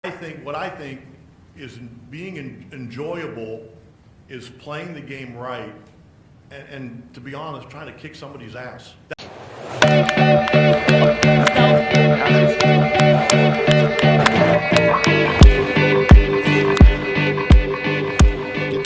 I think is being enjoyable is playing the game right and to be honest, trying to kick somebody's ass.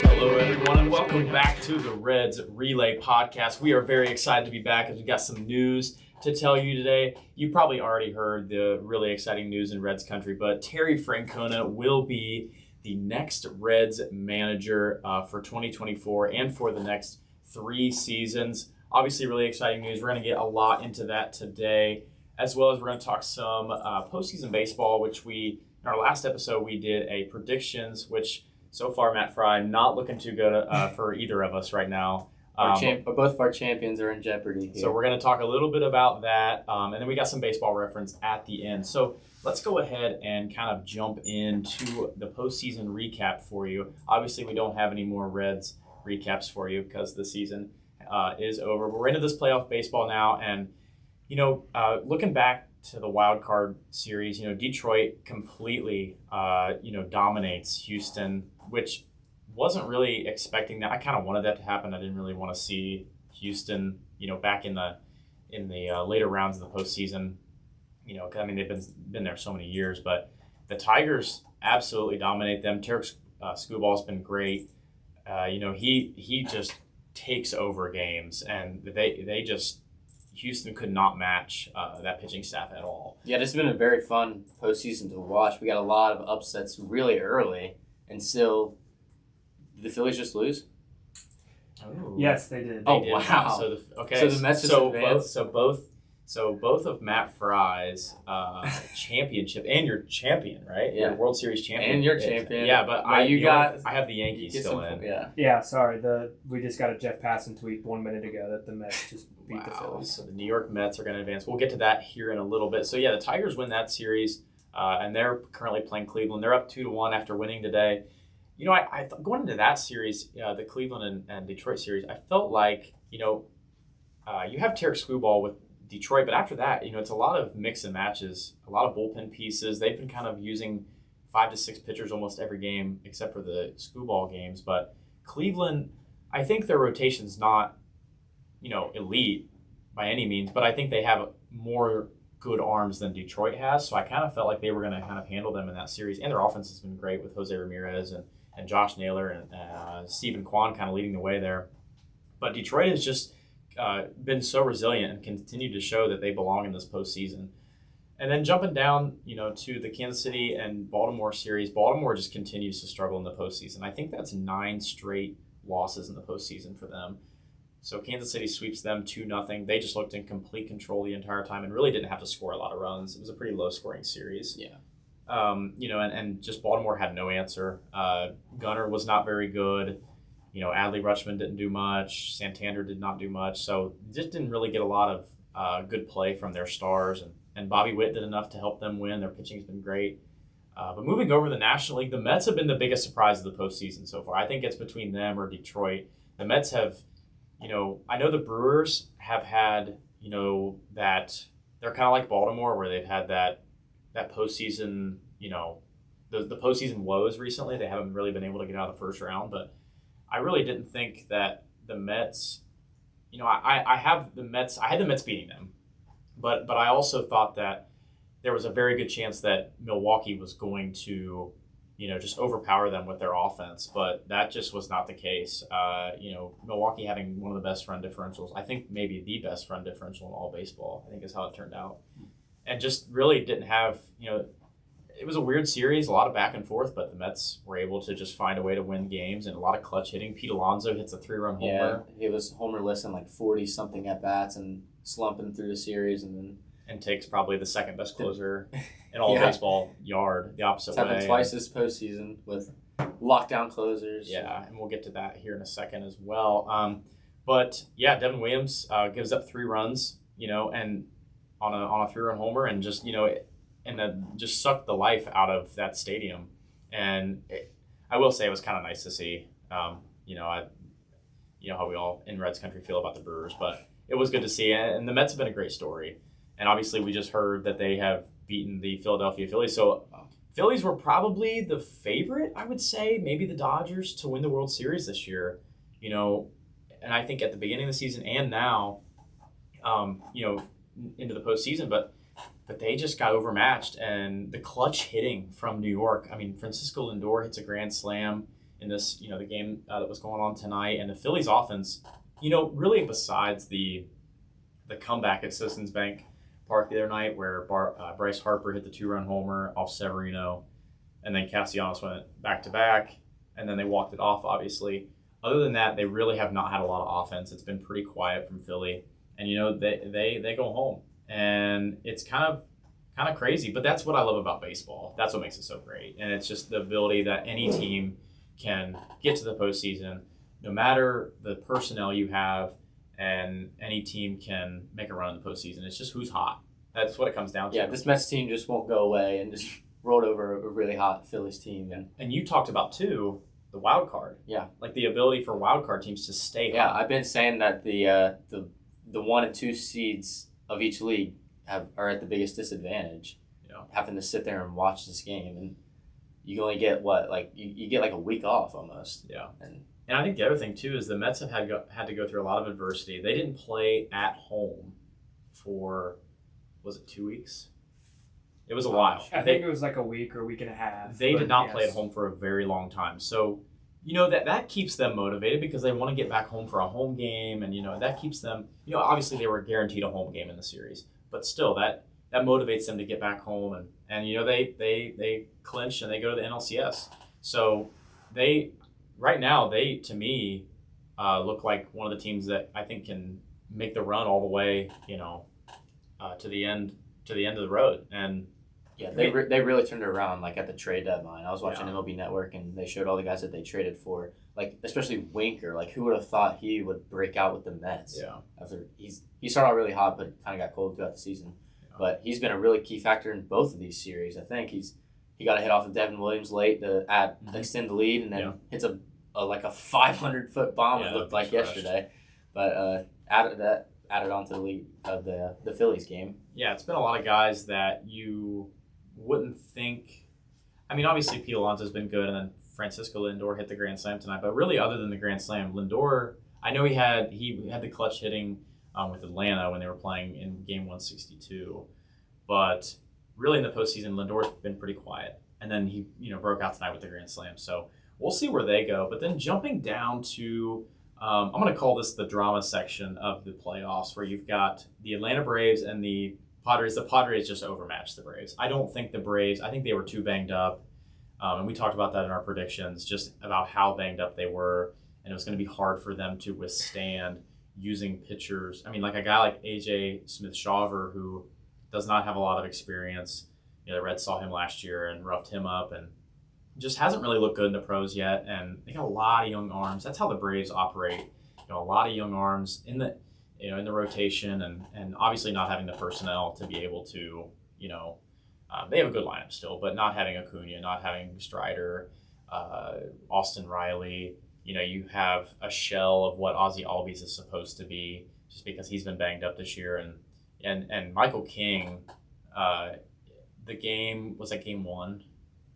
Hello, everyone, and welcome back to the Reds Relay Podcast. We are very excited to be back as we got some news to tell you today. You probably already heard the really exciting news in Reds country, but Terry Francona will be the next Reds manager for 2024 and for the next 3 seasons. Obviously, really exciting news. We're going to get a lot into that today, as well as we're going to talk some postseason baseball, which in our last episode, we did a predictions, which so far, Matt Fry, not looking too good for either of us right now. Both of our champions are in jeopardy here. So we're going to talk a little bit about that, and then we got some baseball reference at the end. So let's go ahead and kind of jump into the postseason recap for you. Obviously, we don't have any more Reds recaps for you because the season is over. We're into this playoff baseball now, and looking back to the wild card series, Detroit completely dominates Houston, which wasn't really expecting that. I kind of wanted that to happen. I didn't really want to see Houston, back in the later rounds of the postseason. They've been there so many years, but the Tigers absolutely dominate them. Terry Francona has been great. He just takes over games, and they just Houston could not match that pitching staff at all. Yeah, this has been a very fun postseason to watch. We got a lot of upsets really early, and still, did the Phillies just lose? Oh. Yes, they did. Oh, wow. So the Mets just advanced? Both of Matt Fry's championship and your champion, right? Yeah. Your World Series champion. And your champion. Yeah, but I have the Yankees still in. Yeah. Yeah, sorry. We just got a Jeff Passan tweet 1 minute ago that the Mets just beat the Phillies. So the New York Mets are going to advance. We'll get to that here in a little bit. So yeah, the Tigers win that series, and they're currently playing Cleveland. They're up 2-1 after winning today. I going into that series, the Cleveland and Detroit series, I felt like you have Terry Francona with Detroit, but after that, it's a lot of mix and matches, a lot of bullpen pieces. They've been kind of using 5 to 6 pitchers almost every game, except for the Screwball games. But Cleveland, I think their rotation's not, elite by any means, but I think they have more good arms than Detroit has. So I kind of felt like they were going to kind of handle them in that series. And their offense has been great with Jose Ramirez and Josh Naylor and Stephen Kwan kind of leading the way there. But Detroit has just been so resilient and continued to show that they belong in this postseason. And then jumping down, to the Kansas City and Baltimore series, Baltimore just continues to struggle in the postseason. I think that's 9 straight losses in the postseason for them. So Kansas City sweeps them 2-0. They just looked in complete control the entire time and really didn't have to score a lot of runs. It was a pretty low-scoring series. Yeah. And just Baltimore had no answer. Gunnar was not very good. Adley Rutschman didn't do much. Santander did not do much. So just didn't really get a lot of good play from their stars. And Bobby Witt did enough to help them win. Their pitching has been great. But moving over to the National League, the Mets have been the biggest surprise of the postseason so far. I think it's between them or Detroit. The Mets have, I know the Brewers have had, that they're kind of like Baltimore where they've had that postseason, the postseason woes recently. They haven't really been able to get out of the first round, but I really didn't think that the Mets, I had the Mets beating them, but I also thought that there was a very good chance that Milwaukee was going to, just overpower them with their offense, but that just was not the case. Milwaukee having one of the best run differentials, I think maybe the best run differential in all baseball, I think is how it turned out. And just really didn't have, it was a weird series, a lot of back and forth, but the Mets were able to just find a way to win games and a lot of clutch hitting. Pete Alonso hits a 3-run homer. Yeah, he was homerless in like 40-something at-bats and slumping through the series and takes probably the second best closer in all baseball yard, the opposite it's way. happened twice this postseason with lockdown closers. Yeah, and we'll get to that here in a second as well. But yeah, Devin Williams gives up 3 runs, and on a 3-run homer, and just just sucked the life out of that stadium. And I will say it was kind of nice to see. How we all in Reds country feel about the Brewers, but it was good to see. And the Mets have been a great story. And obviously, we just heard that they have beaten the Philadelphia Phillies. So Phillies were probably the favorite, I would say, maybe the Dodgers to win the World Series this year. You know, and I think at the beginning of the season and now, you know, into the postseason, but they just got overmatched. And the clutch hitting from New York, I mean, Francisco Lindor hits a grand slam in this, you know, the game that was going on tonight, and the Phillies offense, you know, really besides the comeback at Citizens Bank Park the other night where Bryce Harper hit the 2-run homer off Severino, and then Castellanos went back to back, and then they walked it off, obviously. Other than that, they really have not had a lot of offense. It's been pretty quiet from Philly, and you know they go home, and it's kind of crazy. But that's what I love about baseball. That's what makes it so great, and it's just the ability that any team can get to the postseason, no matter the personnel you have, and any team can make a run in the postseason. It's just who's hot. That's what it comes down to. Yeah, this Mets team just won't go away and just rolled over a really hot Phillies team. And you talked about, too, the wild card. Yeah. Like the ability for wild card teams to stay hot. Yeah, I've been saying that the 1 and 2 seeds of each league are at the biggest disadvantage. Yeah. Having to sit there and watch this game, and you only get what, like you get like a week off almost. Yeah. And I think the other thing, too, is the Mets have had to go through a lot of adversity. They didn't play at home for, was it 2 weeks? It was a while. I think it was like a week or a week and a half. They did not play at yes. home for a very long time. So, you know, that keeps them motivated because they want to get back home for a home game. And, you know, that keeps them, you know, obviously they were guaranteed a home game in the series. But still, that motivates them to get back home. And you know, they clinch and they go to the NLCS. So right now, to me, look like one of the teams that I think can make the run all the way, you know, to the end of the road. And yeah, they really turned it around like at the trade deadline. I was watching Yeah. MLB Network, and they showed all the guys that they traded for, like especially Winker. Like, who would have thought he would break out with the Mets? yeah, After he started out really hot, but kind of got cold throughout the season. Yeah. But he's been a really key factor in both of these series. I think he got a hit off of Devin Williams late to extend the lead, and then hits a 500-foot bomb. Yeah, it looked that like was crushed. yesterday, but added on to the lead of the Phillies game. yeah, it's been a lot of guys that you wouldn't think. I mean, obviously Pete Alonso's been good, and then Francisco Lindor hit the grand slam tonight. But really, other than the grand slam, Lindor, I know he had the clutch hitting with Atlanta when they were playing in Game 162, but really in the postseason, Lindor's been pretty quiet, and then he broke out tonight with the grand slam. So we'll see where they go. But then jumping down to I'm going to call this the drama section of the playoffs, where you've got the Atlanta Braves and the Padres. The Padres just overmatched the Braves. I don't think the Braves, I think they were too banged up. And we talked about that in our predictions, just about how banged up they were. And it was going to be hard for them to withstand using pitchers. I mean, like a guy like A.J. Smith-Shawver, who does not have a lot of experience. You know, the Reds saw him last year and roughed him up, and just hasn't really looked good in the pros yet. And they got a lot of young arms. That's how the Braves operate. You know, a lot of young arms in the rotation, and obviously not having the personnel to be able to, they have a good lineup still, but not having Acuna, not having Strider, Austin Riley. You know, you have a shell of what Ozzie Albies is supposed to be, just because he's been banged up this year. And Michael King, the game was at Game 1.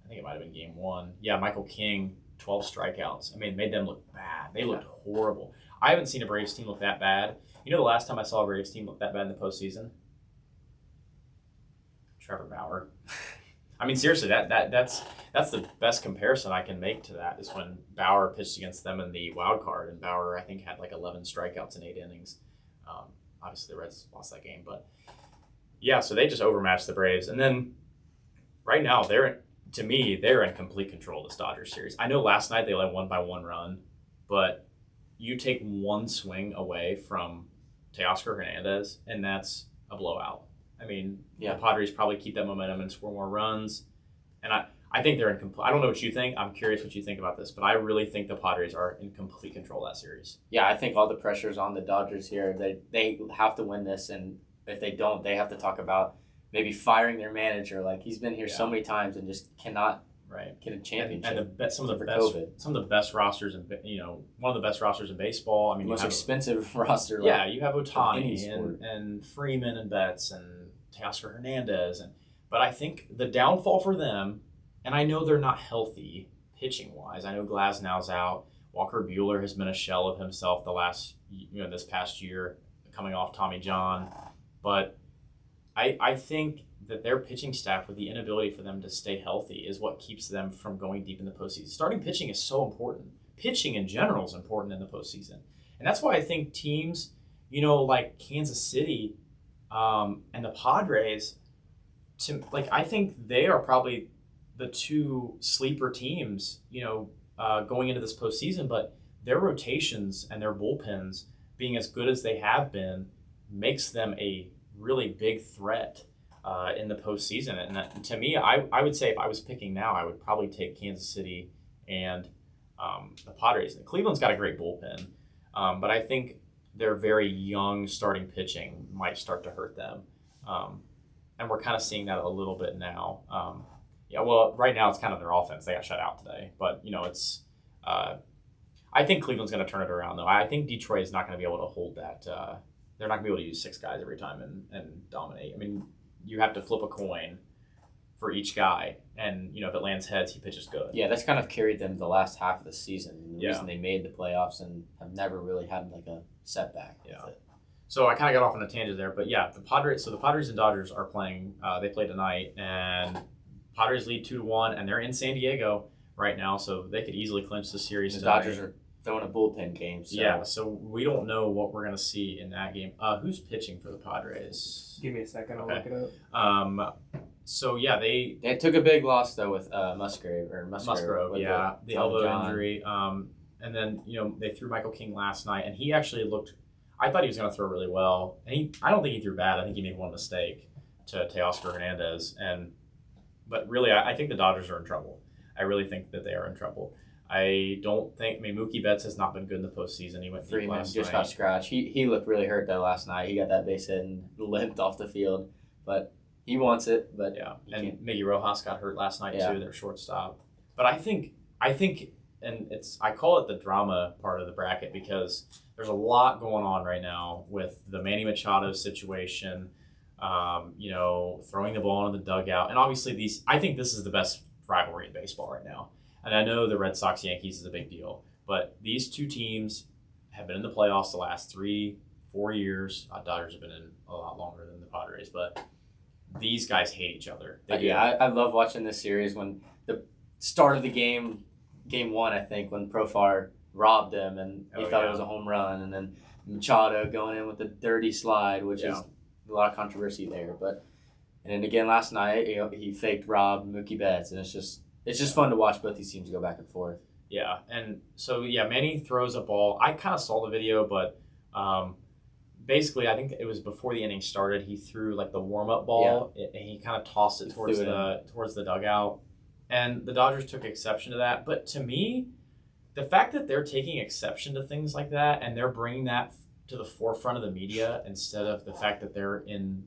I think it might have been Game 1. Yeah, Michael King, 12 strikeouts. I mean, it made them look bad. They looked horrible. I haven't seen a Braves team look that bad. You know the last time I saw a Braves team look that bad in the postseason? Trevor Bauer. I mean, seriously, that's the best comparison I can make to that, is when Bauer pitched against them in the wild card, and Bauer, I think, had like 11 strikeouts in 8 innings. Obviously, the Reds lost that game, but yeah, so they just overmatched the Braves. And then right now, they're in complete control of this Dodgers series. I know last night they led 1-by-1 run, but you take one swing away from Teoscar Hernandez, and that's a blowout. I mean, the Padres probably keep that momentum and score more runs. And I think they're in complete. I don't know what you think. I'm curious what you think about this, but I really think the Padres are in complete control of that series. Yeah, I think all the pressure's on the Dodgers here. They have to win this, and if they don't, they have to talk about maybe firing their manager. Like, he's been here so many times and just cannot get a championship. And some of the best rosters, and one of the best rosters in baseball. I mean, the most expensive roster. Yeah, you have Ohtani and Freeman and Betts and Teoscar Hernandez, but I think the downfall for them And I know they're not healthy pitching wise. I know Glasnow's out. Walker Buehler has been a shell of himself this past year, coming off Tommy John. But I think that their pitching staff, with the inability for them to stay healthy, is what keeps them from going deep in the postseason. Starting pitching is so important. Pitching in general is important in the postseason. And that's why I think teams, like Kansas City and the Padres, I think they are probably the two sleeper teams, going into this postseason. But their rotations and their bullpens being as good as they have been makes them a really big threat in the postseason. And to me, I would say if I was picking now, I would probably take Kansas City and the Padres. And Cleveland's got a great bullpen, but I think their very young starting pitching might start to hurt them. And we're kind of seeing that a little bit now. Right now it's kind of their offense. They got shut out today, but it's. I think Cleveland's going to turn it around, though. I think Detroit is not going to be able to hold that. They're not going to be able to use 6 guys every time and dominate. I mean, you have to flip a coin for each guy, and if it lands heads, he pitches good. Yeah, that's kind of carried them the last half of the season. The reason they made the playoffs and have never really had like a setback with it. So I kind of got off on a tangent there, but yeah, the Padres and Dodgers are playing. They play tonight, and Padres lead 2-1, and they're in San Diego right now, so they could easily clinch the series. The Dodgers are throwing a bullpen game. So. Yeah, so we don't know what we're going to see in that game. Who's pitching for the Padres? Give me a second, I'll look it up. So yeah, they took a big loss though with Musgrove. Yeah, the elbow injury. And then they threw Michael King last night, and he actually looked. I thought he was going to throw really well, and I don't think he threw bad. I think he made one mistake to Teoscar Hernandez, but really, I think the Dodgers are in trouble. I really think that they are in trouble. Mookie Betts has not been good in the postseason. He went Freeman just got scratched. He looked really hurt though last night. He got that base hit and limped off the field, but he wants it. But yeah, and Miggy Rojas got hurt last night too. Their shortstop. But I think, and I call it the drama part of the bracket because there's a lot going on right now with the Manny Machado situation. Throwing the ball into the dugout, and obviously I think this is the best rivalry in baseball right now. And I know the Red Sox Yankees is a big deal, but these two teams have been in the playoffs the last 3-4 years. Dodgers have been in a lot longer than the Padres, but these guys hate each other. I love watching this series. When the start of the game 1, I think, when Profar robbed him and he thought it was a home run, and then Machado going in with a dirty slide, which is a lot of controversy there. And then again last night, he faked robbed Mookie Betts, and it's just fun to watch both these teams go back and forth. Yeah, and so Manny throws a ball. I kind of saw the video, but basically I think it was before the inning started. He threw like the warm up ball, and he kind of tossed it towards the dugout, and the Dodgers took exception to that. But to me, the fact that they're taking exception to things like that and they're bringing that to the forefront of the media instead of the fact that they're in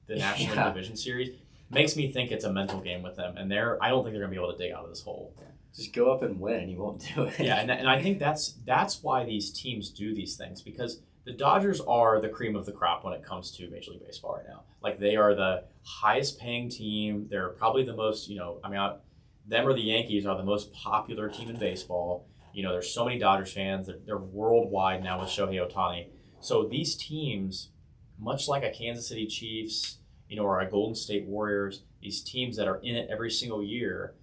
the National Division Series makes me think it's a mental game with them, and I don't think they're going to be able to dig out of this hole. Just go up and win, and you won't do it. Yeah, and I think that's why these teams do these things, because the Dodgers are the cream of the crop when it comes to Major League Baseball right now. Like, they are the highest paying team. They're probably the most, them or the Yankees are the most popular team in baseball. There's so many Dodgers fans. They're worldwide now with Shohei Ohtani. So these teams, much like a Kansas City Chiefs, or a Golden State Warriors, these teams that are in it every single year,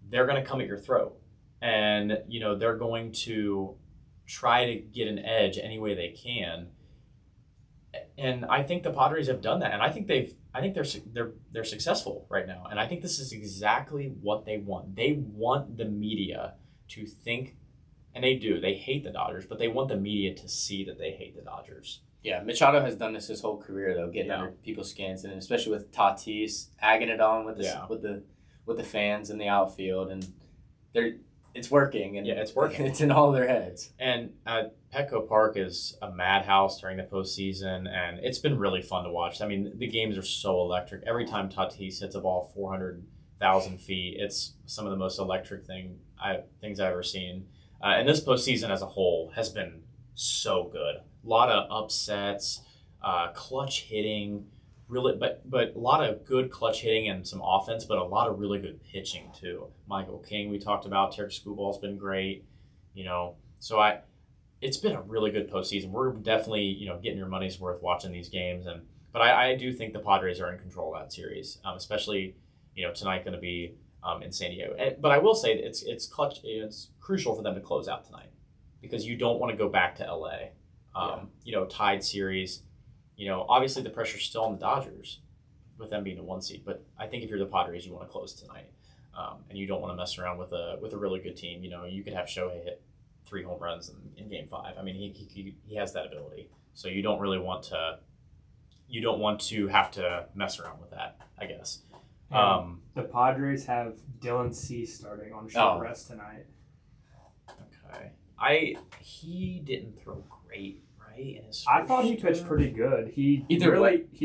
they're going to come at your throat. And, they're going to try to get an edge any way they can. And I think the Padres have done that. And I think they're successful right now. And I think this is exactly what they want. They want the media to think, and they do, they hate the Dodgers, but they want the media to see that they hate the Dodgers. Yeah, Machado has done this his whole career though, getting under people's skins, and especially with Tatis agging it on with the fans in the outfield, and it's working. And it's working. It's in all their heads. And Petco Park is a madhouse during the postseason, and it's been really fun to watch. I mean, the games are so electric. Every time Tatis hits a ball 400,000 feet, it's some of the most electric things I've ever seen. And this postseason as a whole has been so good. A lot of upsets, clutch hitting, really, but a lot of good clutch hitting and some offense, but a lot of really good pitching too. Michael King, we talked about. Terry Scooball's been great, So it's been a really good postseason. We're definitely getting your money's worth watching these games, but I do think the Padres are in control of that series, especially tonight going to be in San Diego. But I will say that it's clutch. It's crucial for them to close out tonight because you don't want to go back to LA. Tied series. Obviously the pressure's still on the Dodgers with them being a 1 seed, but I think if you're the Padres, you want to close tonight, and you don't want to mess around with a really good team. You could have Shohei hit 3 home runs in Game 5. I mean, he has that ability, so you don't really want to. You don't want to have to mess around with that, I guess. The Padres have Dylan Cease starting on short rest tonight. Okay, he didn't throw great. Right? I thought he pitched pretty good. He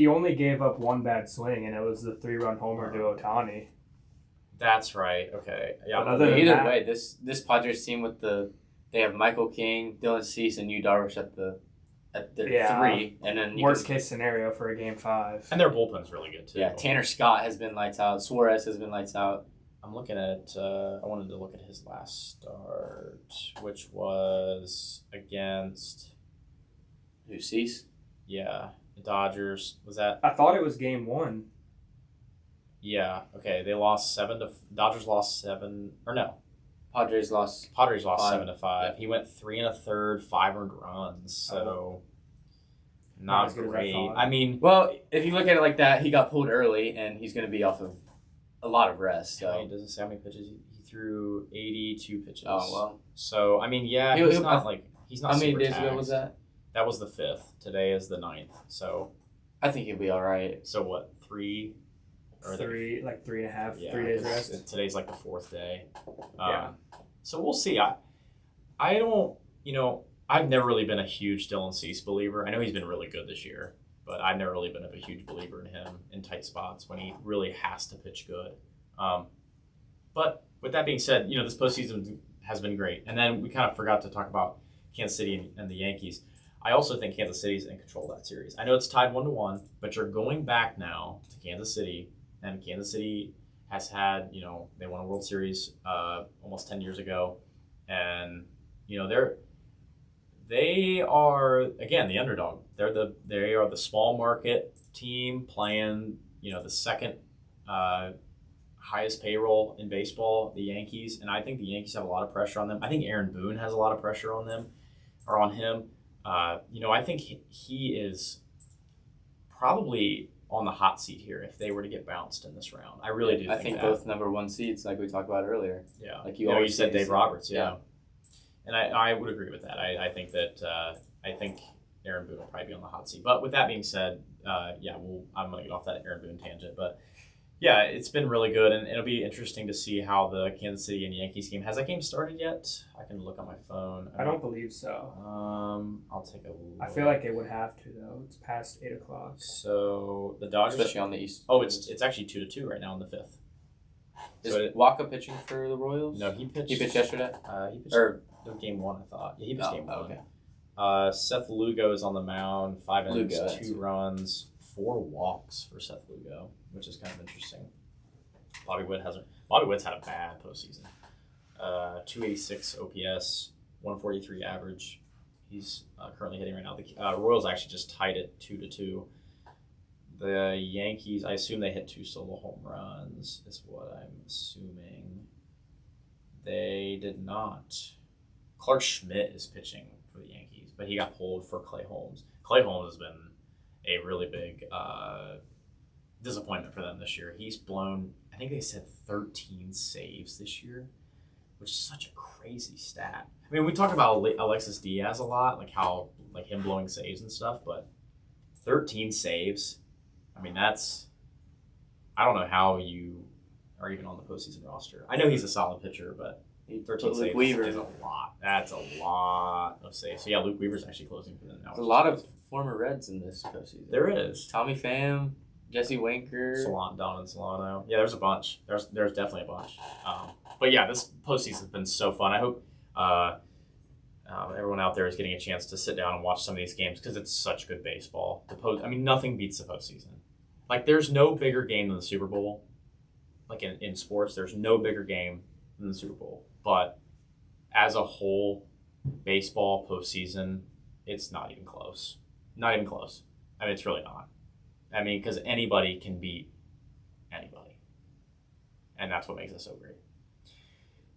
only gave up 1 bad swing, and it was the 3-run homer to Ohtani. That's right. Okay. Yeah. But either way, this Padres team they have Michael King, Dylan Cease, and Yu Darvish at the 3, and then worst case scenario for a Game 5. And their bullpen's really good too. Yeah, Tanner Scott has been lights out. Suarez has been lights out. I'm looking at. I wanted to look at his last start, which was against. Who, Cease? Yeah, the Dodgers. Was that? I thought it was Game 1. Yeah. Okay. They lost Dodgers lost 7. Or no. Padres lost 5. 7-5. Yeah. He went 3 1/3, 5 earned runs. So not great. I mean, well, if you look at it like that, he got pulled early, and he's going to be off of a lot of rest. So it doesn't say how many pitches he threw. 82 pitches. Oh well. So I mean, yeah, he's not he's not. How many super days taxed. ago was that? That was the 5th. Today is the 9th. So I think he'll be all right. So what? 3? Like 3.5, yeah, 3 days rest. Today's like the 4th day. Yeah. So we'll see. I don't. I've never really been a huge Dylan Cease believer. I know he's been really good this year, but I've never really been a huge believer in him in tight spots when he really has to pitch good. But with that being said, this postseason has been great, and then we kind of forgot to talk about Kansas City and the Yankees. I also think Kansas City's in control of that series. I know it's tied 1-1, but you're going back now to Kansas City, and Kansas City has had, they won a World Series almost 10 years ago, and they are again the underdog. They are the small market team playing, the second highest payroll in baseball, the Yankees, and I think the Yankees have a lot of pressure on them. I think Aaron Boone has a lot of pressure on them. Or on him. I think he is probably on the hot seat here if they were to get bounced in this round. I really do. I think both number 1 seeds, like we talked about earlier. Yeah, like you said Dave Roberts. Yeah, and I would agree with that. I think that I think Aaron Boone will probably be on the hot seat. But with that being said, I'm gonna get off that Aaron Boone tangent, but. Yeah, it's been really good, and it'll be interesting to see how the Kansas City and Yankees game. Has that game started yet? I can look on my phone. I don't believe so. I'll take a look. I feel like it would have to though. It's past 8 o'clock. So the Dodgers, especially on the East. Oh, it's actually 2-2 right now on the 5th. Is Waka pitching for the Royals? No, he pitched. He pitched yesterday. He pitched Game 1, I thought. Yeah, he pitched Game 1. Okay. Seth Lugo is on the mound. 5 innings, Lugo, 2 runs, 4 walks for Seth Lugo, which is kind of interesting. Bobby Witt had a bad postseason. 286 OPS, 143 average. He's currently hitting right now. The Royals actually just tied it 2-2. The Yankees, I assume they hit 2 solo home runs, is what I'm assuming. They did not. Clark Schmidt is pitching for the Yankees, but he got pulled for Clay Holmes. Clay Holmes has been a really big disappointment for them this year. He's blown, I think they said 13 saves this year, which is such a crazy stat. I mean, we talk about Alexis Diaz a lot, like him blowing saves and stuff, but 13 saves, I mean, I don't know how you are even on the postseason roster. I know he's a solid pitcher, but 13 saves is a lot. That's a lot of saves. So yeah, Luke Weaver's actually closing for them now. There's a lot of former Reds in this postseason. There is. Tommy Pham, Jesse Winker. Don and Solano. Yeah, there's a bunch. There's definitely a bunch. But yeah, this postseason has been so fun. I hope everyone out there is getting a chance to sit down and watch some of these games because it's such good baseball. Nothing beats the postseason. Like, there's no bigger game than the Super Bowl. Like, in sports, there's no bigger game than the Super Bowl. But as a whole, baseball postseason, it's not even close. Not even close. I mean, it's really not. I mean, because anybody can beat anybody. And that's what makes it so great.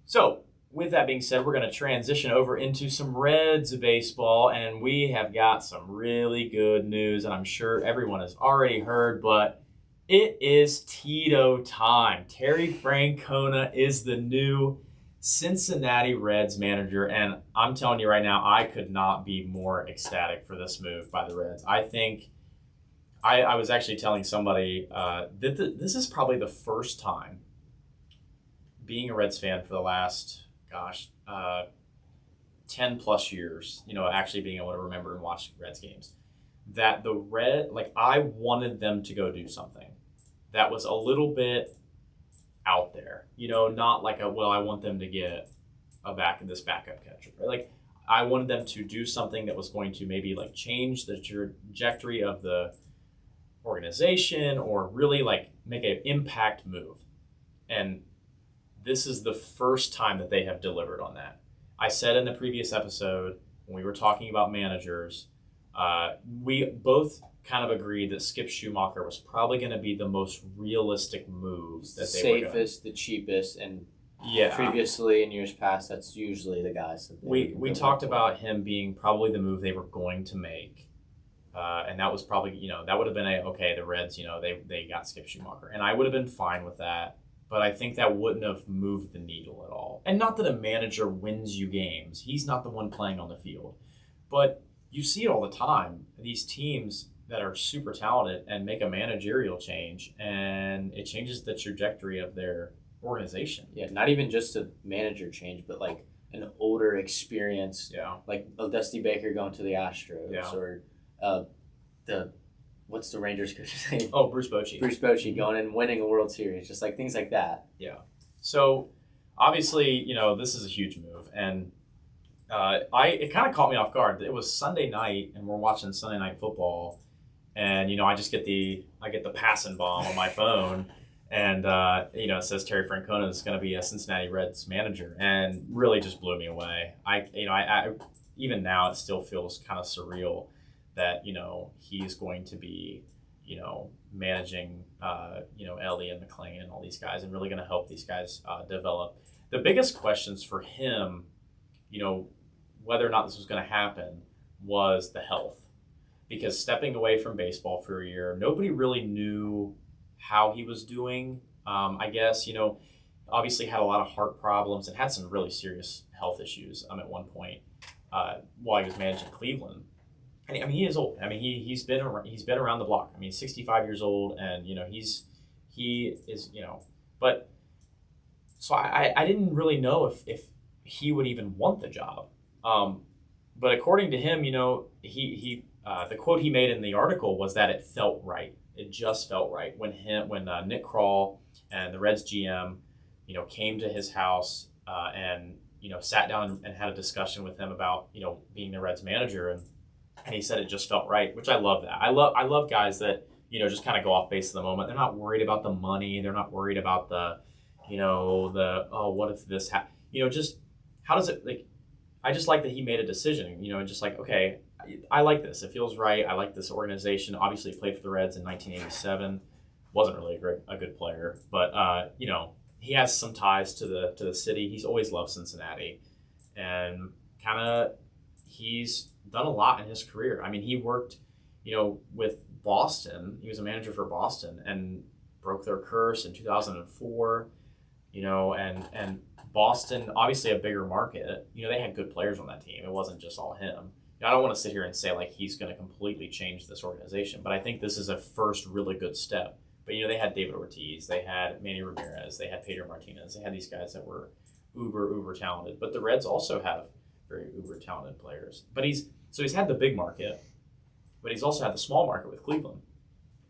So, with that being said, we're going to transition over into some Reds baseball, and we have got some really good news, and I'm sure everyone has already heard, but it is Tito time. Terry Francona is the new Cincinnati Reds manager, and I'm telling you right now, I could not be more ecstatic for this move by the Reds. I think I was actually telling somebody that this is probably the first time, being a Reds fan for the last 10 plus years, actually being able to remember and watch Reds games, that I wanted them to go do something that was a little bit out there, not like I want them to get this backup catcher, right? Like, I wanted them to do something that was going to maybe like change the trajectory of the organization or really like make an impact move. And this is the first time that they have delivered on that. I said in the previous episode, when we were talking about managers, we both kind of agreed that Skip Schumacher was probably going to be the most realistic move that they were safest, the cheapest, and yeah. Previously in years past, that's usually the guys. That we talked about him being probably the move they were going to make. And that was probably, that would have been the Reds, they got Skip Schumacher. And I would have been fine with that. But I think that wouldn't have moved the needle at all. And not that a manager wins you games. He's not the one playing on the field. But you see it all the time. These teams that are super talented and make a managerial change, and it changes the trajectory of their organization. Yeah, not even just a manager change, but like an older experience. Yeah. Like a Dusty Baker going to the Astros, yeah. or what's the Rangers coach's name? Oh, Bruce Bochy. Bruce Bochy going and winning a World Series, just like things like that. Yeah. So obviously, this is a huge move, and it kind of caught me off guard. It was Sunday night, and we're watching Sunday Night Football, and I just get the passing bomb on my phone, and it says Terry Francona is going to be a Cincinnati Reds manager, and really just blew me away. I even now it still feels kind of surreal that he's going to be managing Ellie and McLean and all these guys, and really going to help these guys develop. The biggest questions for him, whether or not this was going to happen, was the health, because stepping away from baseball for a year, nobody really knew how he was doing. I guess obviously had a lot of heart problems and had some really serious health issues at one point while he was managing Cleveland. And I mean, he is old. I mean, he's been around the block. I mean, 65 years old, and he is But so I didn't really know if he would even want the job. But according to him, he the quote he made in the article was that it felt right. It just felt right when Nick Krall and the Reds GM, came to his house and sat down and had a discussion with him about being the Reds manager, and he said it just felt right, which I love that. I love guys that just kind of go off base at the moment. They're not worried about the money. They're not worried about the what if this just how does it like. I just like that he made a decision, just like, okay, I like this. It feels right. I like this organization. Obviously, played for the Reds in 1987. Wasn't really a good player, but he has some ties to the city. He's always loved Cincinnati, and kind of he's done a lot in his career. I mean, he worked, with Boston. He was a manager for Boston and broke their curse in 2004. And Boston, obviously a bigger market. They had good players on that team. It wasn't just all him. I don't want to sit here and say like he's going to completely change this organization, but I think this is a first really good step. But they had David Ortiz, they had Manny Ramirez, they had Pedro Martinez, they had these guys that were uber talented. But the Reds also have very uber talented players. But he's had the big market, but he's also had the small market with Cleveland.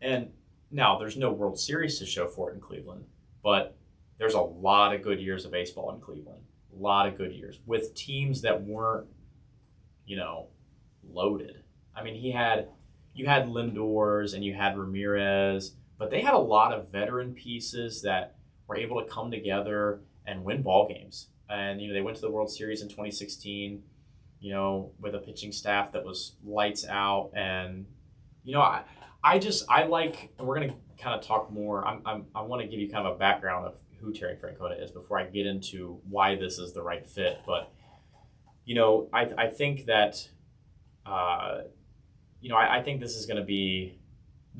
And now there's no World Series to show for it in Cleveland, but there's a lot of good years of baseball in Cleveland. A lot of good years with teams that weren't, loaded. I mean, you had Lindors and you had Ramirez, but they had a lot of veteran pieces that were able to come together and win ball games. And they went to the World Series in 2016, with a pitching staff that was lights out. And I like, and we're gonna kind of talk more. I want to give you kind of a background of who Terry Francona is before I get into why this is the right fit. But I think that I think this is going to be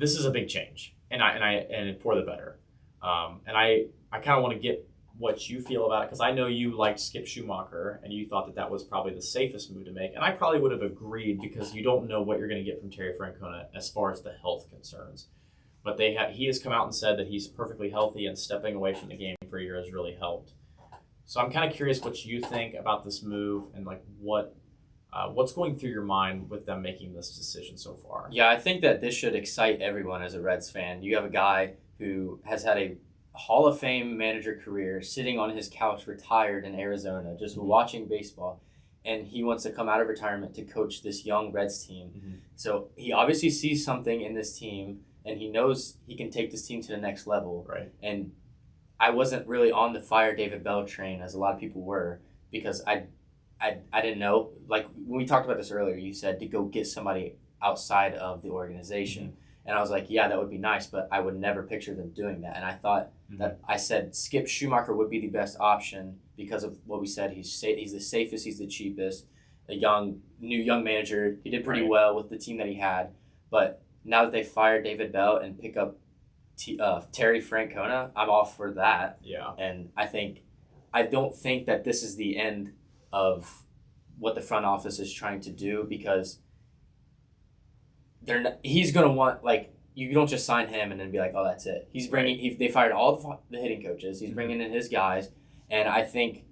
a big change, and for the better. And I kind of want to get what you feel about it, because I know you liked Skip Schumacher and you thought that was probably the safest move to make, and I probably would have agreed, because you don't know what you're going to get from Terry Francona as far as the health concerns. But he has come out and said that he's perfectly healthy, and stepping away from the game for a year has really helped. So I'm kind of curious what you think about this move, and like what's going through your mind with them making this decision so far. Yeah, I think that this should excite everyone as a Reds fan. You have a guy who has had a Hall of Fame manager career, sitting on his couch retired in Arizona, just watching baseball, and he wants to come out of retirement to coach this young Reds team. Mm-hmm. So he obviously sees something in this team, and he knows he can take this team to the next level. Right. And I wasn't really on the fire David Bell train, as a lot of people were, because I didn't know. Like, when we talked about this earlier, you said to go get somebody outside of the organization. Mm-hmm. And I was like, yeah, that would be nice, but I would never picture them doing that. And I thought that I said Skip Schumacher would be the best option because of what we said. He's the safest, he's the cheapest, a new young manager. He did pretty well with the team that he had. But now that they fired David Bell and pick up Terry Francona, I'm all for that. Yeah. And I don't think that this is the end of what the front office is trying to do, because he's going to want, like, you don't just sign him and then be like, oh, that's it. He's bringing, they fired all the hitting coaches. He's bringing in his guys. And I think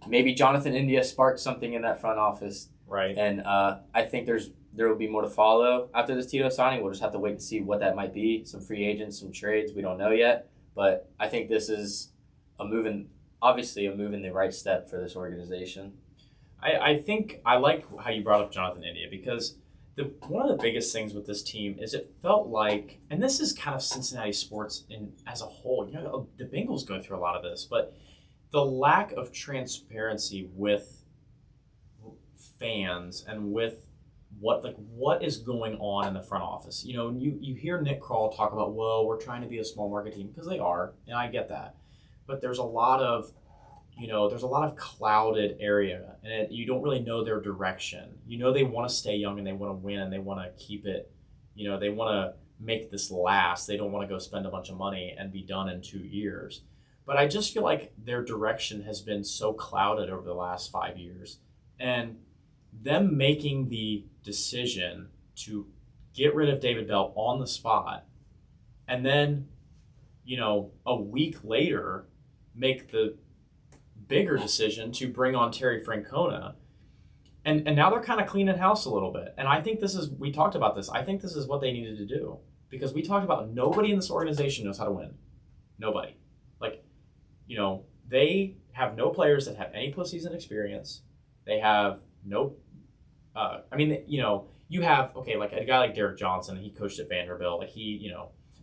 maybe Jonathan India sparked something in that front office. Right. And I think there will be more to follow after this Tito signing. We'll just have to wait and see what that might be. Some free agents, some trades, we don't know yet. But I think this is obviously a move in the right step for this organization. I think I like how you brought up Jonathan India, because one of the biggest things with this team is it felt like, and this is kind of Cincinnati sports as a whole, the Bengals go through a lot of this, but the lack of transparency with fans and with what is going on in the front office. You hear Nick Kroll talk about, well, we're trying to be a small market team, because they are, and I get that. But there's a lot of clouded area, and you don't really know their direction. They want to stay young and they want to win and they want to keep it, they want to make this last. They don't want to go spend a bunch of money and be done in 2 years. But I just feel like their direction has been so clouded over the last 5 years. And them making the decision to get rid of David Bell on the spot, and then, a week later, make the bigger decision to bring on Terry Francona, and now they're kind of cleaning house a little bit. And I think we talked about this, I think this is what they needed to do, because we talked about nobody in this organization knows how to win. Nobody. They have no players that have any postseason experience. They have no, you have, like a guy like Derek Johnson, he coached at Vanderbilt,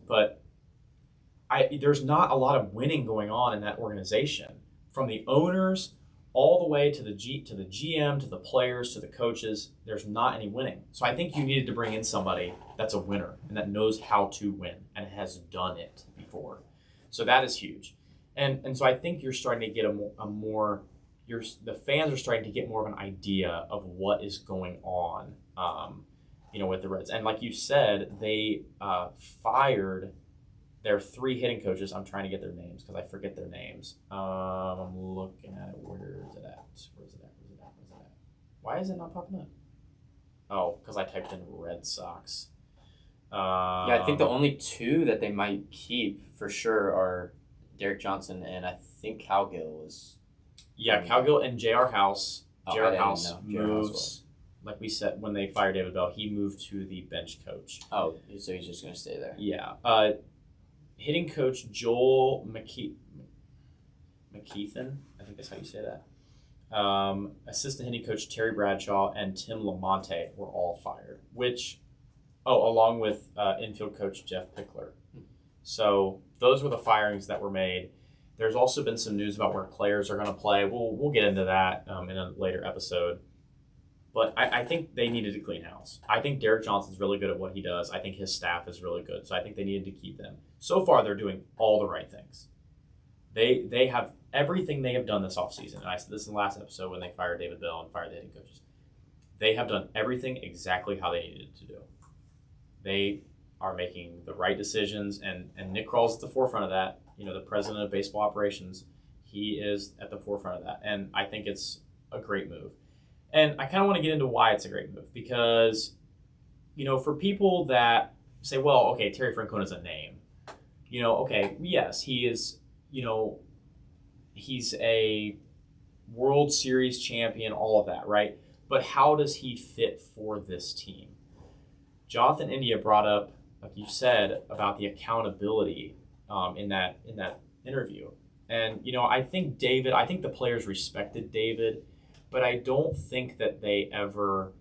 but there's not a lot of winning going on in that organization, from the owners all the way to the GM, to the players, to the coaches. There's not any winning. So I think you needed to bring in somebody that's a winner and that knows how to win and has done it before. So that is huge. And so I think you're starting to get the fans are starting to get more of an idea of what is going on, with the Reds. And like you said, they fired their 3 hitting coaches. I'm trying to get their names because I forget their names. I'm looking at it. Where is it at? Why is it not popping up? Oh, because I typed in Red Sox. I think the only 2 that they might keep for sure are Derek Johnson and I think Cowgill was. Yeah, Cowgill and J.R. House. J.R. House moves, like we said, when they fired David Bell, he moved to the bench coach. Oh, so he's just going to stay there. Yeah. Hitting coach Joel McKeithen, I think that's how you say that. Assistant hitting coach Terry Bradshaw and Tim Lamonte were all fired, along with infield coach Jeff Pickler. So those were the firings that were made. There's also been some news about where players are going to play. We'll get into that in a later episode. But I think they needed to clean house. I think Derek Johnson's really good at what he does. I think his staff is really good. So I think they needed to keep them. So far, they're doing all the right things. They have everything they have done this offseason. And I said this in the last episode when they fired David Bell and fired the head coaches. They have done everything exactly how they needed to do. They are making the right decisions, and Nick Krall's at the forefront of that. The president of baseball operations, he is at the forefront of that. And I think it's a great move. And I kind of want to get into why it's a great move because, for people that say, well, okay, Terry Francona is a name. Okay, yes, he is, he's a World Series champion, all of that, right? But how does he fit for this team? Jonathan India brought up, like you said, about the accountability in that interview. And, I think the players respected David, but I don't think that they ever,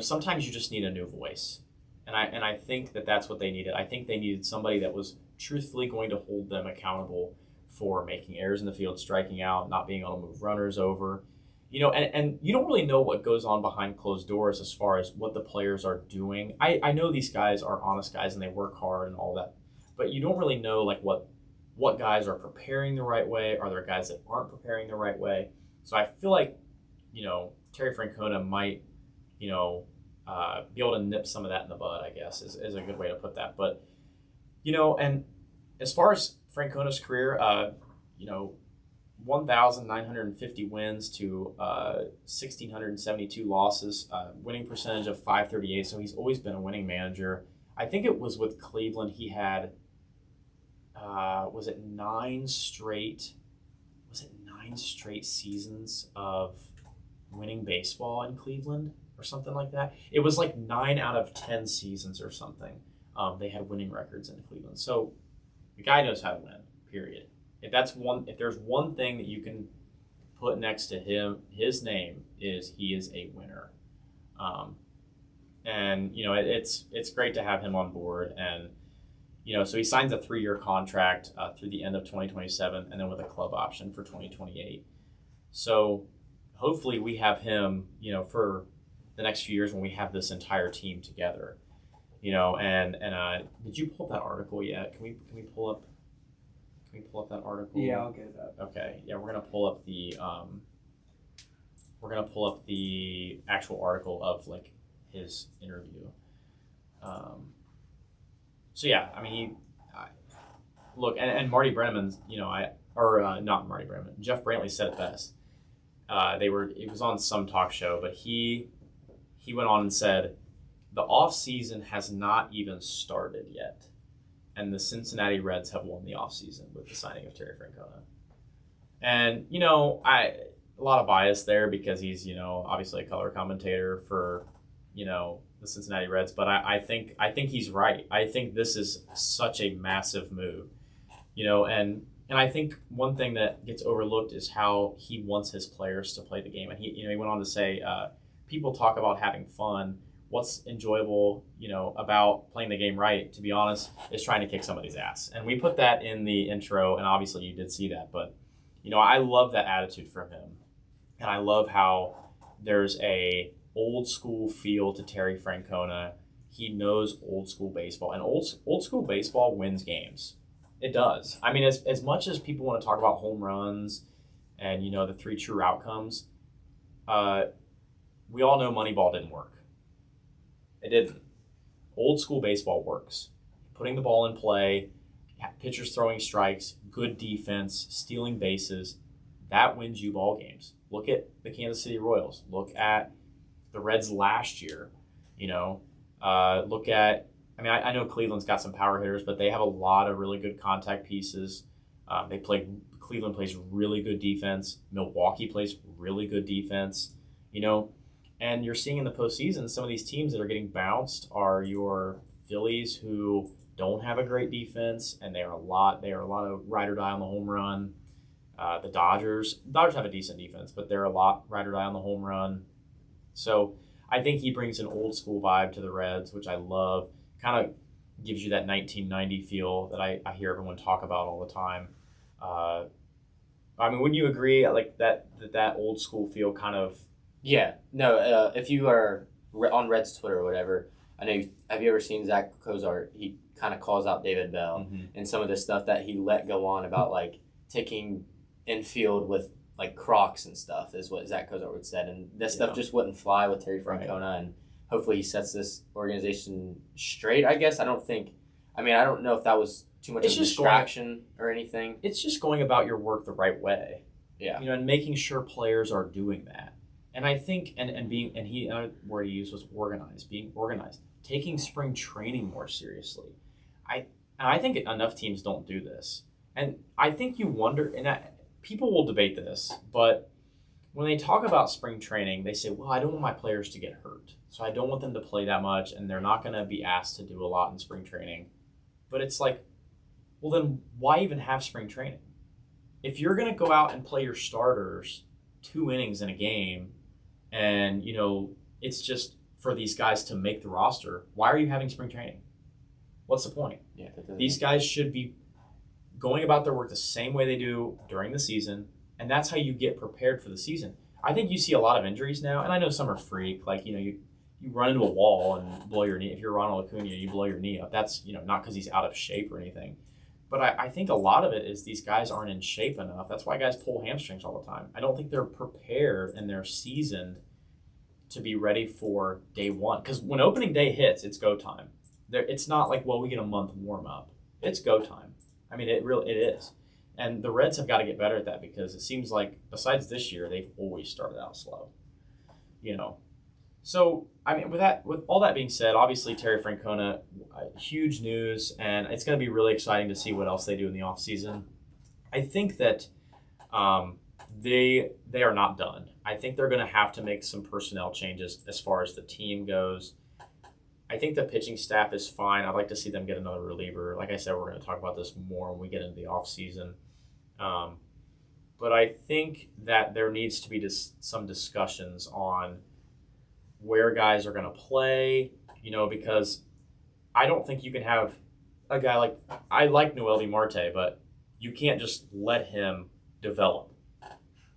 sometimes you just need a new voice. And I think that that's what they needed. I think they needed somebody that was truthfully going to hold them accountable for making errors in the field, striking out, not being able to move runners over. And you don't really know what goes on behind closed doors as far as what the players are doing. I know these guys are honest guys and they work hard and all that, but you don't really know like what guys are preparing the right way. Are there guys that aren't preparing the right way? So I feel like, Terry Francona might, be able to nip some of that in the bud, I guess, is a good way to put that. But, and as far as Francona's career, 1,950 wins to 1,672 losses, winning percentage of .538. So he's always been a winning manager. I think it was with Cleveland he had, was it 9 straight seasons of winning baseball in Cleveland or something like that. It was like 9 out of 10 seasons or something. They had winning records in Cleveland. So the guy knows how to win, period. If there's one thing that you can put next to him, his name is he is a winner. And it's great to have him on board. And so he signs a 3-year contract through the end of 2027, and then with a club option for 2028. So hopefully we have him, for the next few years when we have this entire team together. And did you pull up that article yet? Can we pull up that article? Yeah, I'll get that. Okay. Yeah, we're gonna pull up the actual article of like his interview. So yeah, I mean, look, and Marty Brenneman's, not Marty Brenneman, Jeff Brantley said it best. It was on some talk show, but he went on and said, the off season has not even started yet, and the Cincinnati Reds have won the off season with the signing of Terry Francona. And a lot of bias there because he's obviously a color commentator for the Cincinnati Reds, but I think he's right. I think this is such a massive move, and I think one thing that gets overlooked is how he wants his players to play the game. And he went on to say, people talk about having fun. What's enjoyable, about playing the game right, to be honest, is trying to kick somebody's ass. And we put that in the intro, and obviously you did see that. But, I love that attitude from him. And I love how there's a old school feel to Terry Francona. He knows old school baseball, and old school baseball wins games. It does. I mean, as much as people want to talk about home runs and the 3 true outcomes, we all know Moneyball didn't work. It didn't. Old school baseball works. Putting the ball in play, pitchers throwing strikes, good defense, stealing bases, that wins you ball games. Look at the Kansas City Royals. Look at the Reds last year. Look at, I know Cleveland's got some power hitters, but they have a lot of really good contact pieces. Cleveland plays really good defense. Milwaukee plays really good defense. And you're seeing in the postseason, some of these teams that are getting bounced are your Phillies, who don't have a great defense, and they are a lot of ride or die on the home run. The Dodgers have a decent defense, but they're a lot ride or die on the home run. So I think he brings an old school vibe to the Reds, which I love. Kind of gives you that 1990 feel that I hear everyone talk about all the time. I mean, wouldn't you agree? Like that old school feel kind of. Yeah. No. If you are on Red's Twitter or whatever, I know. Have you ever seen Zach Cozart? He kind of calls out David Bell and some of the stuff that he let go on about like taking infield with like Crocs and stuff is what Zach Cozart would said, and this stuff just wouldn't fly with Terry Francona, and hopefully he sets this organization straight. I guess I don't know if that was too much of a distraction or anything. It's just going about your work the right way. Yeah. And making sure players are doing that. And I think, word he used was organized, being organized, taking spring training more seriously. I think enough teams don't do this. And I think you wonder, people will debate this, but when they talk about spring training, they say, well, I don't want my players to get hurt. So I don't want them to play that much, and they're not going to be asked to do a lot in spring training. But it's like, well, then why even have spring training? If you're going to go out and play your starters 2 innings in a game, and, it's just for these guys to make the roster, why are you having spring training? What's the point? Yeah, these guys should be going about their work the same way they do during the season, and that's how you get prepared for the season. I think you see a lot of injuries now, and I know some are freak, like, you run into a wall and blow your knee. If you're Ronald Acuna, you blow your knee up. That's, not because he's out of shape or anything. But I think a lot of it is these guys aren't in shape enough. That's why guys pull hamstrings all the time. I don't think they're prepared and they're seasoned to be ready for day one. Because when opening day hits, it's go time. It's not like, well, we get a month warm up. It's go time. I mean, it is. And the Reds have got to get better at that, because it seems like besides this year, they've always started out slow. So, I mean, with all that being said, obviously Terry Francona, huge news, and it's going to be really exciting to see what else they do in the offseason. I think that they are not done. I think they're going to have to make some personnel changes as far as the team goes. I think the pitching staff is fine. I'd like to see them get another reliever. Like I said, we're going to talk about this more when we get into the offseason. But I think that there needs to be some discussions on where guys are going to play, because I don't think you can have a guy like, I like Noel Marte, but you can't just let him develop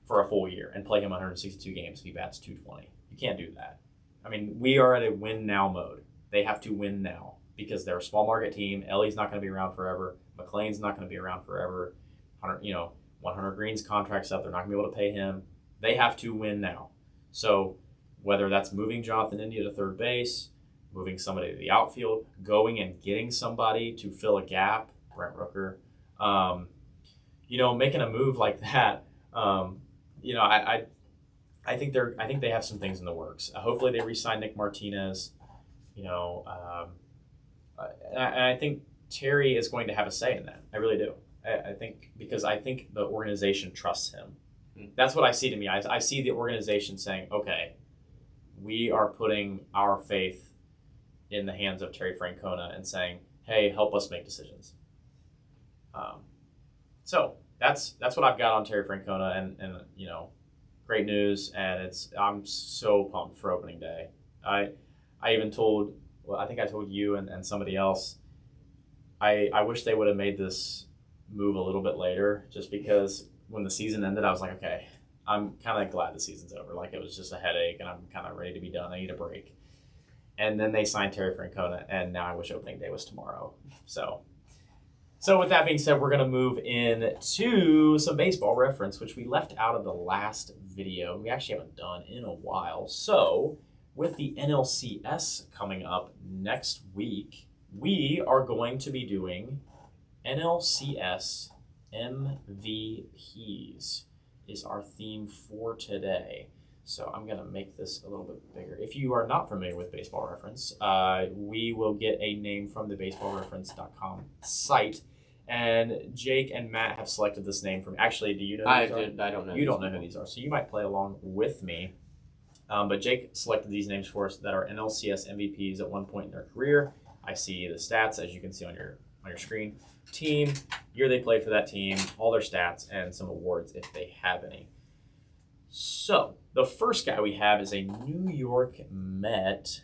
for a full year and play him 162 games if he bats 220. You can't do that. I mean, we are at a win now mode. They have to win now because they're a small market team. Ellie's not going to be around forever. McLean's not going to be around forever. 100 Green's contract's up. They're not going to be able to pay him. They have to win now. So whether that's moving Jonathan India to third base, moving somebody to the outfield, going and getting somebody to fill a gap, Brent Rooker, making a move like that, I think they have some things in the works. Hopefully they re-sign Nick Martinez, and I think Terry is going to have a say in that. I really do. I think the organization trusts him. That's what I see to me. I see the organization saying, okay, we are putting our faith in the hands of Terry Francona and saying, hey, help us make decisions. So that's what I've got on Terry Francona, and great news, and I'm so pumped for opening day. I even told, I think I told you and somebody else, I wish they would have made this move a little bit later, just because when the season ended, I was like, okay, I'm kind of glad the season's over. Like, it was just a headache, and I'm kind of ready to be done. I need a break. And then they signed Terry Francona, and now I wish opening day was tomorrow. So with that being said, we're going to move into some baseball reference, which we left out of the last video. We actually haven't done in a while. So with the NLCS coming up next week, we are going to be doing NLCS MVPs is our theme for today. So I'm going to make this a little bit bigger. If you are not familiar with Baseball Reference, we will get a name from the baseballreference.com site. And Jake and Matt have selected this name from. Actually, do you know who these are? I don't know. You don't know who these are, so you might play along with me. But Jake selected these names for us that are NLCS MVPs at one point in their career. I see the stats, as you can see on your screen. Team, year they played for that team, all their stats, and some awards if they have any. So the first guy we have is a New York Met,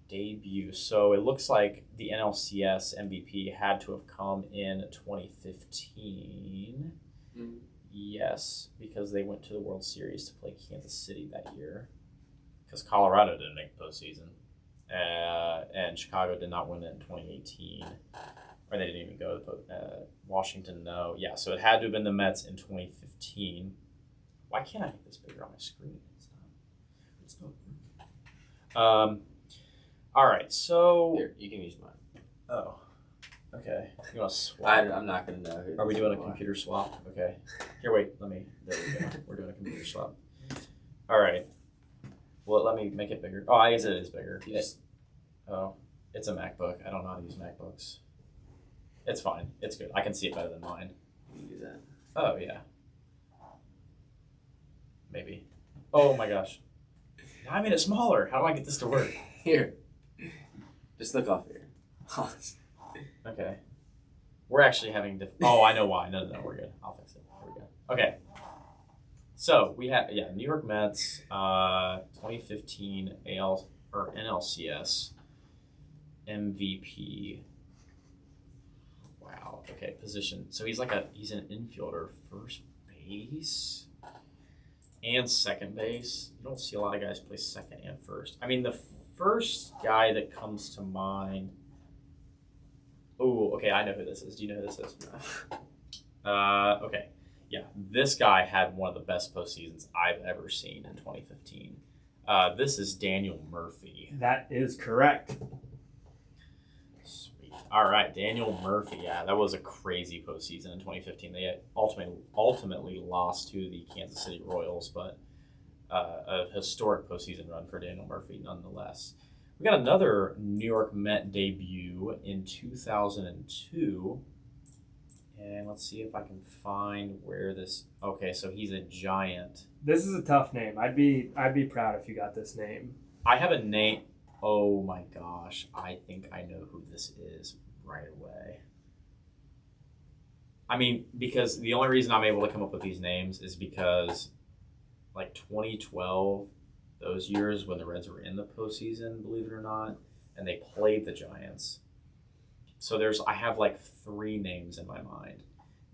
debut. So it looks like the NLCS MVP had to have come in 2015. Mm. Yes, because they went to the World Series to play Kansas City that year. Because Colorado didn't make the postseason. And Chicago did not win it in 2018. Or they didn't even go to the Washington, no. Yeah, so it had to have been the Mets in 2015. Why can't I make this bigger on my screen? It's not. All right, so... Here, you can use mine. Oh. Okay. You want to swap? I'm not going to know. Are we doing a computer swap? Okay. Here, wait. There we go. We're doing a computer swap. All right. Well, let me make it bigger. Oh, I guess it is bigger. It's a MacBook. I don't know how to use MacBooks. It's fine. It's good. I can see it better than mine. You can do that. Oh, yeah. Maybe. Oh, my gosh. Now I made it smaller. How do I get this to work? Here. Just look off here. Okay. We're actually having oh, I know why. No, we're good. I'll fix it. Here we go. Okay. So we have New York Mets, 2015 NLCS MVP. Wow. Okay, position. So he's an infielder, first base and second base. You don't see a lot of guys play second and first. I mean, the first guy that comes to mind. Oh, okay, I know who this is. Do you know who this is? Okay. Yeah, this guy had one of the best postseasons I've ever seen in 2015. This is Daniel Murphy. That is correct. Sweet. All right, Daniel Murphy. Yeah, that was a crazy postseason in 2015. They ultimately lost to the Kansas City Royals, but a historic postseason run for Daniel Murphy nonetheless. We got another New York Met debut in 2002. And let's see if I can find where this... Okay, so he's a Giant. This is a tough name. I'd be proud if you got this name. I have a name... Oh my gosh. I think I know who this is right away. I mean, because the only reason I'm able to come up with these names is because, like, 2012... those years when the Reds were in the postseason, believe it or not, and they played the Giants. So I have like 3 names in my mind.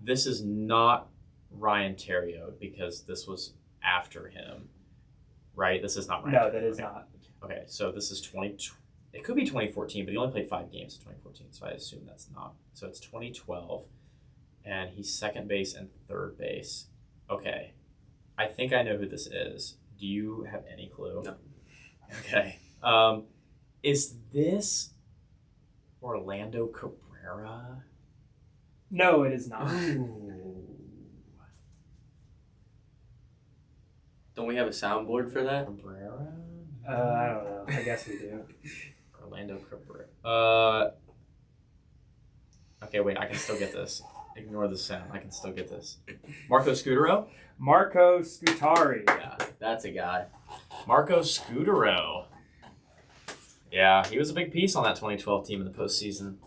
This is not Ryan Theriot because this was after him, right? This is not Ryan. No, Theriot. that is not. Okay, so this is it could be 2014, but he only played 5 games in 2014, so I assume that's not. So it's 2012, and he's second base and third base. Okay, I think I know who this is. Do you have any clue? No. Okay. Is this Orlando Cabrera? No, it is not. Ooh. Don't we have a soundboard for that? Cabrera? I don't know. I guess we do. Orlando Cabrera. Okay, wait. I can still get this. Ignore the sound. I can still get this. Marco Scutaro? Marco Scutari. Yeah, that's a guy. Marco Scutaro. Yeah, he was a big piece on that 2012 team in the postseason.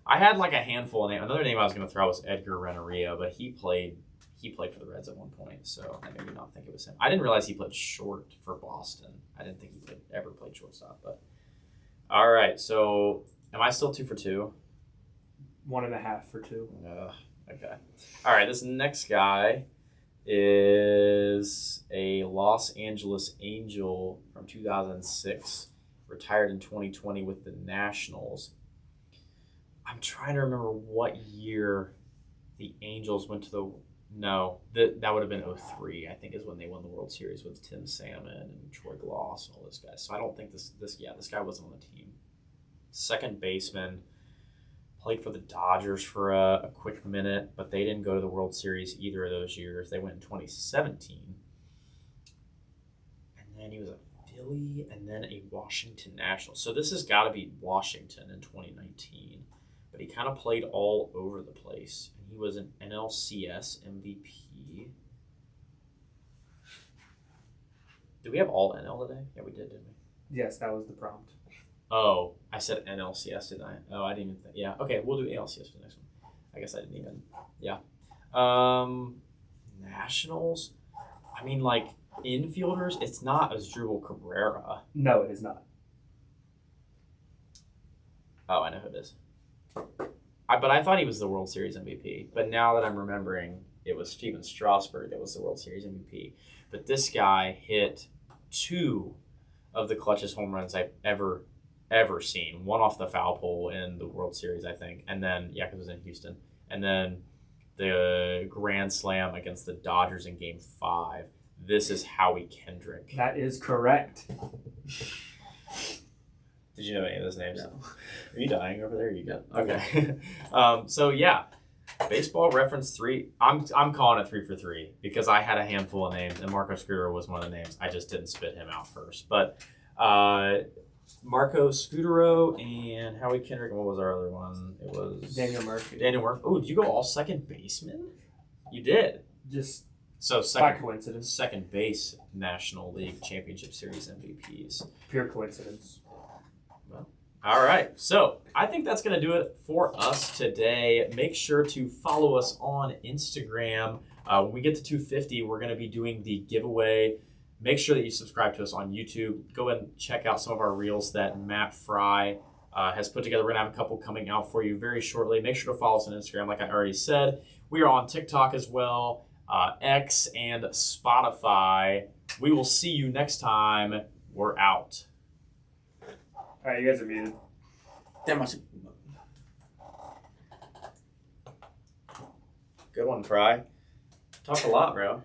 I had like a handful of names. Another name I was going to throw was Edgar Renneria, but he played for the Reds at one point, so I maybe not think it was him. I didn't realize he played short for Boston. I didn't think he ever played shortstop. But all right, so am I still 2 for 2? 1.5 for 2. Okay. All right, this next guy is a Los Angeles Angel from 2006, retired in 2020 with the Nationals. I'm trying to remember what year the Angels went to the... No, that would have been 2003, I think, is when they won the World Series with Tim Salmon and Troy Glaus and all those guys. So I don't think this guy wasn't on the team. Second baseman. Played for the Dodgers for a quick minute, but they didn't go to the World Series either of those years. They went in 2017. And then he was a Philly and then a Washington National. So this has got to be Washington in 2019. But he kind of played all over the place. And he was an NLCS MVP. Did we have all NL today? Yeah, we did, didn't we? Yes, that was the prompt. Oh, I said NLCS, didn't I? Oh, I didn't even think. Yeah, okay, we'll do ALCS for the next one. I guess I didn't even. Yeah. Nationals? I mean, like, infielders, it's not Asdrubal Cabrera. No, it is not. Oh, I know who it is. But I thought he was the World Series MVP. But now that I'm remembering, it was Steven Strasburg that was the World Series MVP. But this guy hit 2 of the clutchest home runs I've ever seen. One off the foul pole in the World Series, I think. And then, because it was in Houston. And then the grand slam against the Dodgers in Game 5. This is Howie Kendrick. That is correct. Did you know any of those names? No. Are you dying over there? You Yeah. Okay. So yeah, Baseball Reference 3. I'm calling it 3 for 3 because I had a handful of names and Marco Scudero was one of the names. I just didn't spit him out first. But Marco Scudero and Howie Kendrick. What was our other one? It was Daniel Murphy. Daniel Murphy. Oh, did you go all second baseman? You did. Just So by coincidence. second base National League Championship Series MVPs. Pure coincidence. All right, so I think that's going to do it for us today. Make sure to follow us on Instagram. When we get to 250, we're going to be doing the giveaway. Make sure that you subscribe to us on YouTube. Go and check out some of our reels that Matt Fry has put together. We're going to have a couple coming out for you very shortly. Make sure to follow us on Instagram, like I already said. We are on TikTok as well, X, and Spotify. We will see you next time. We're out. All right, you guys are muted. That much. Good one, Fry. Talk a lot, bro.